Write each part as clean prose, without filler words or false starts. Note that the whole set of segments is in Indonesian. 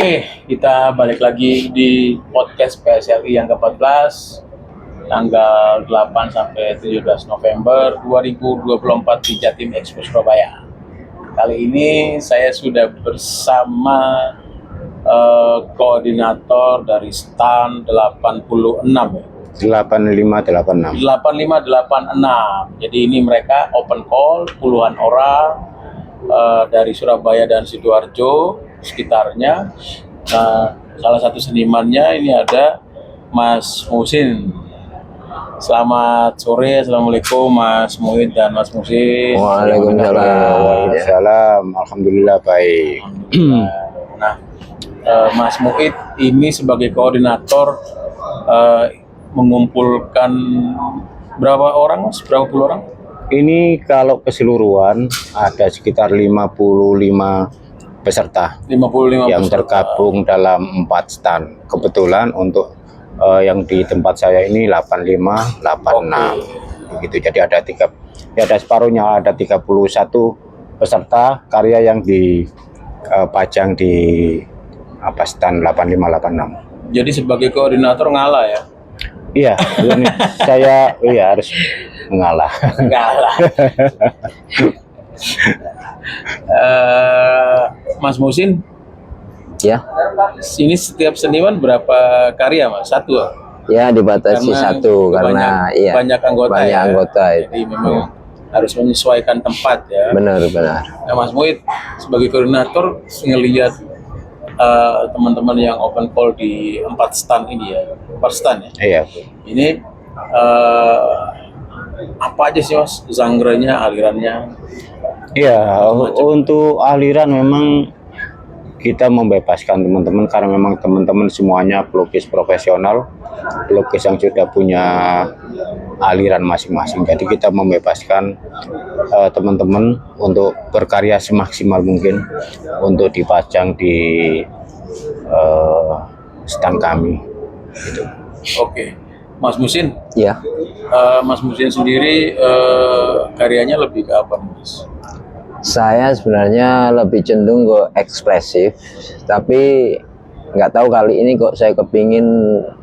Oke, kita balik lagi di podcast PSLI yang ke-14 tanggal 8 sampai 17 November 2024 di Jatim Expo Surabaya. Kali ini saya sudah bersama koordinator dari STAN 86 8586. 8586. Jadi ini mereka open call puluhan orang dari Surabaya dan Sidoarjo sekitarnya. Salah satu senimannya ini ada Mas Musin. Selamat sore, assalamualaikum Mas Muid dan Mas Musin. Waalaikumsalam. Alhamdulillah baik. Nah, Mas Muid ini sebagai koordinator mengumpulkan berapa orang Mas? Berapa puluh orang? Ini kalau keseluruhan ada sekitar 55 peserta 55 yang peserta. tergabung dalam 4 stand. Kebetulan untuk yang di tempat saya ini 8586. Begitu. Jadi ada separuhnya, ada 31 peserta karya yang dipajang di stand 8586. Jadi sebagai koordinator ngalah ya? Iya, ini saya harus mengalah. Ngalah. Mas Musin, Ya, ini setiap seniman berapa karya Mas? Satu? ya dibatasi satu karena banyak anggota. banyak anggota itu. Jadi memang harus menyesuaikan tempat ya. Benar. Nah, Mas Muid sebagai koordinator ngelihat teman-teman yang open call di 4 stand ini ya, 4 stand ya. Iya. Ini apa aja sih Mas genre-nya, alirannya? Iya, untuk aliran memang kita membebaskan teman-teman karena memang teman-teman semuanya pelukis profesional, pelukis yang sudah punya aliran masing-masing. Jadi kita membebaskan teman-teman untuk berkarya semaksimal mungkin untuk dipajang di stand kami. Gitu. Oke, Mas Musin. Ya, Mas Musin sendiri karyanya lebih ke apa Mas? saya sebenarnya lebih cenderung ke ekspresif, tapi nggak tahu kali ini kok saya kepingin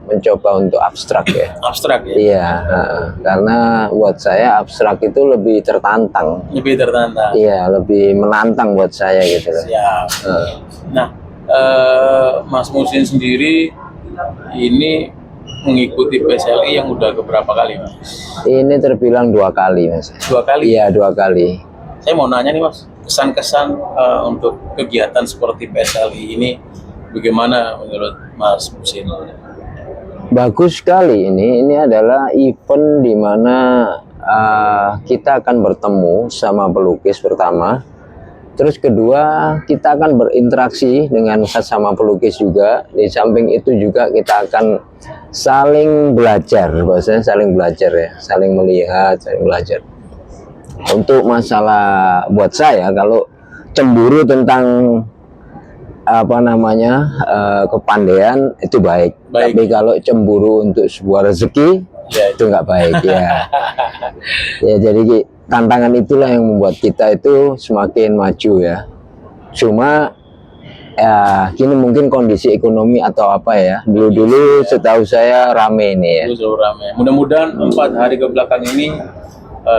mencoba untuk abstrak ya. Abstrak ya? Iya, karena buat saya abstrak itu lebih tertantang. Lebih tertantang. Iya, lebih menantang buat saya gitu loh. Siap. Nah, Mas Musin sendiri ini mengikuti PSLI yang udah keberapa kali Mas? Ini terbilang 2 kali Mas. 2 kali? Iya, 2 kali. Saya mau nanya nih Mas, kesan-kesan untuk kegiatan seperti PSLI ini bagaimana menurut Mas Musin? Bagus sekali ini adalah event di mana kita akan bertemu sama pelukis pertama. Terus kedua, kita akan berinteraksi dengan sesama pelukis juga. Di samping itu juga kita akan saling belajar, bahwasanya saling belajar ya, saling melihat, saling belajar. Untuk masalah buat saya, kalau cemburu tentang kepandaian itu baik. Tapi kalau cemburu untuk sebuah rezeki ya, itu nggak baik ya. Ya, jadi tantangan itulah yang membuat kita itu semakin maju ya. Cuma ya kini mungkin kondisi ekonomi atau apa ya, dulu setahu saya rame ini ya. Dulu rame. Mudah-mudahan 4 hari ke belakang ini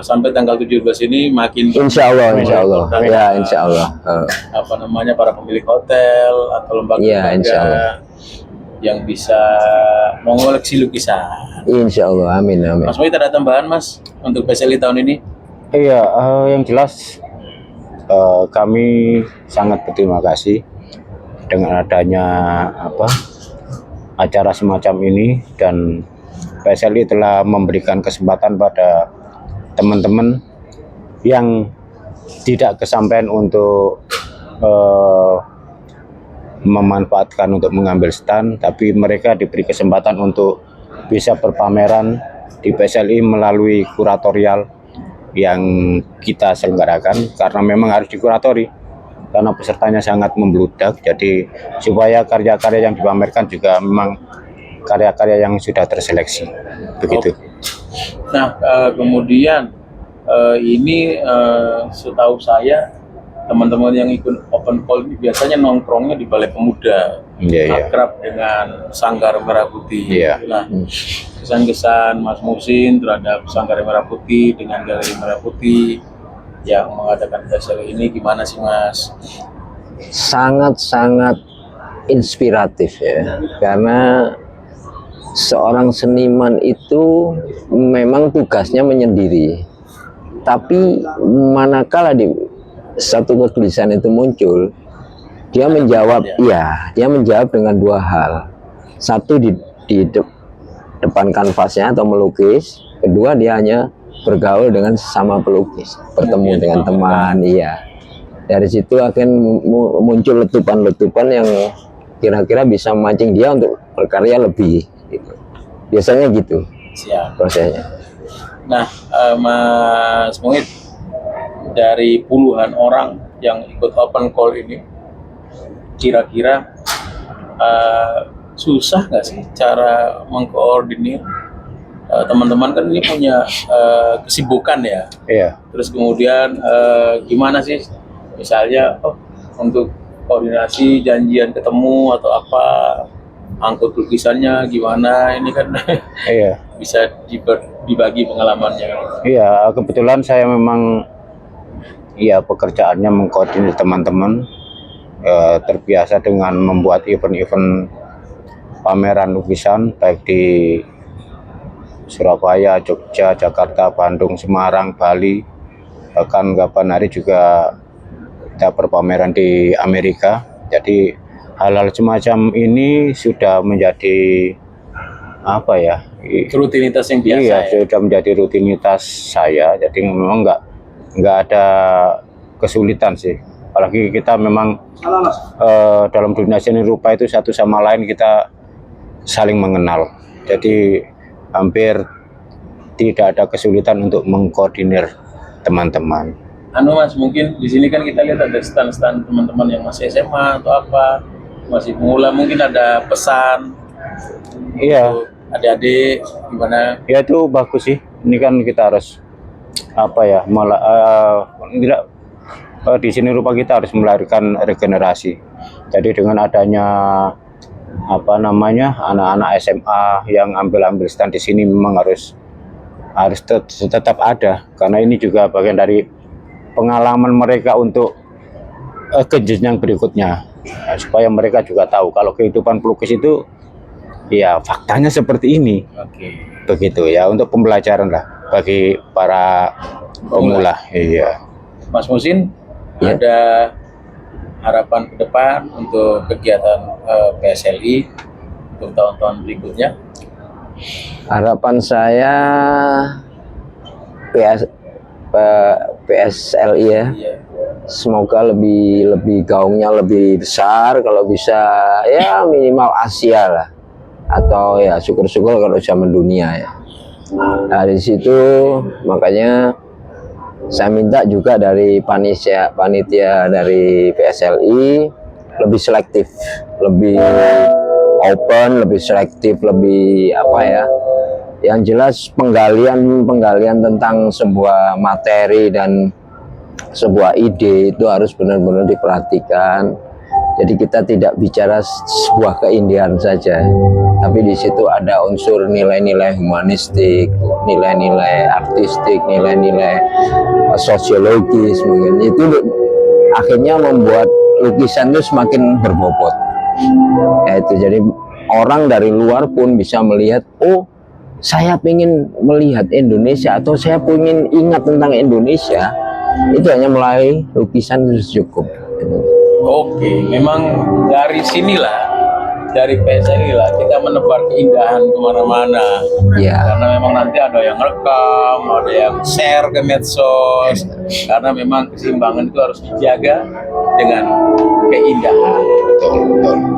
sampai tanggal 17 ini makin Insya Allah ya, insya Allah. Para pemilik hotel atau lembaga yang bisa mengoleksi lukisan. Insya Allah, amin. Mas Muid ada tambahan Mas untuk PSLI tahun ini? Iya, yang jelas kami sangat berterima kasih dengan adanya acara semacam ini, dan PSLI telah memberikan kesempatan pada teman-teman yang tidak kesampaian untuk memanfaatkan untuk mengambil stand, tapi mereka diberi kesempatan untuk bisa berpameran di PSLI melalui kuratorial yang kita selenggarakan, karena memang harus dikuratori karena pesertanya sangat membludak. Jadi supaya karya-karya yang dipamerkan juga memang karya-karya yang sudah terseleksi begitu. Nah, kemudian ini setahu saya teman-teman yang ikut open call ini biasanya nongkrongnya di Balai Pemuda, akrab dengan Sanggar Merah Putih. Nah, kesan-kesan Mas Muhsin terhadap Sanggar Merah Putih dengan Galeri Merah Putih yang mengadakan PSLI ini gimana sih Mas? Sangat-sangat inspiratif ya, karena seorang seniman itu memang tugasnya menyendiri, tapi manakala di satu kegelisahan itu muncul, dia menjawab, dia menjawab dengan dua hal. Satu di depan kanvasnya atau melukis, kedua dia hanya bergaul dengan sesama pelukis, bertemu dengan teman. Dari situ akan muncul letupan-letupan yang kira-kira bisa memancing dia untuk berkarya lebih gitu. Biasanya gitu. Siap. Prosesnya. Nah, Mas Muhid, dari puluhan orang yang ikut open call ini, kira-kira susah nggak sih cara mengkoordinir? Teman-teman kan ini punya kesibukan ya. Terus kemudian gimana sih, misalnya untuk koordinasi janjian ketemu atau apa, angkut lukisannya gimana, ini kan bisa dibagi pengalamannya. Iya, kebetulan saya memang pekerjaannya mengkoordinir teman-teman, terbiasa dengan membuat event-event pameran lukisan baik di Surabaya, Jogja, Jakarta, Bandung, Semarang, Bali, bahkan kapan hari juga kita berpameran di Amerika. Jadi hal-hal semacam ini sudah menjadi rutinitas yang biasa. Sudah menjadi rutinitas saya. Jadi memang nggak ada kesulitan sih, apalagi kita memang dalam dunia seni rupa itu satu sama lain kita saling mengenal, jadi hampir tidak ada kesulitan untuk mengkoordinir teman-teman. Mas, mungkin di sini kan kita lihat ada stand-stand teman-teman yang masih SMA atau apa, masih pemula, mungkin ada pesan untuk adik-adik gimana? Ya itu bagus sih, ini kan kita harus di sini rupa kita harus melahirkan regenerasi. Jadi dengan adanya anak-anak SMA yang ambil stand di sini memang harus tetap ada, karena ini juga bagian dari pengalaman mereka untuk ke jenjang berikutnya, supaya mereka juga tahu kalau kehidupan pelukis itu faktanya seperti ini. Begitu ya, untuk pembelajaran lah bagi para pemula. Mas Muhsin, ada harapan ke depan untuk kegiatan PSLI untuk tahun-tahun berikutnya? Harapan saya PSLI semoga lebih gaungnya lebih besar, kalau bisa minimal Asia lah, atau syukur-syukur kalau bisa mendunia ya. Dari situ makanya saya minta juga dari panitia dari PSLI lebih selektif, lebih open, lebih selektif, lebih yang jelas penggalian tentang sebuah materi dan sebuah ide itu harus benar-benar diperhatikan. Jadi kita tidak bicara sebuah keindahan saja, tapi di situ ada unsur nilai-nilai humanistik, nilai-nilai artistik, nilai-nilai sosiologis, mungkin itu akhirnya membuat lukisan itu semakin berbobot. Jadi orang dari luar pun bisa melihat, oh saya ingin melihat Indonesia atau saya ingin ingat tentang Indonesia, itu hanya melalui lukisan itu cukup. Oke, memang dari sinilah, dari PSLI lah kita menebar keindahan kemana-mana. Karena memang nanti ada yang rekam, ada yang share ke medsos. Karena memang keseimbangan itu harus dijaga dengan keindahan. Betul.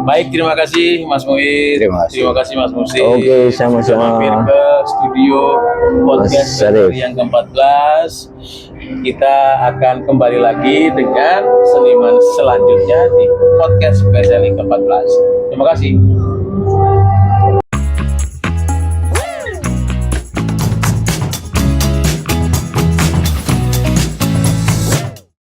Baik, terima kasih Mas Muhid. Terima kasih Mas Muhsin. Oke, sama-sama. Mampir ke studio podcast yang ke-14. Kita akan kembali lagi dengan seniman selanjutnya di podcast PSLI ke-14. Terima kasih.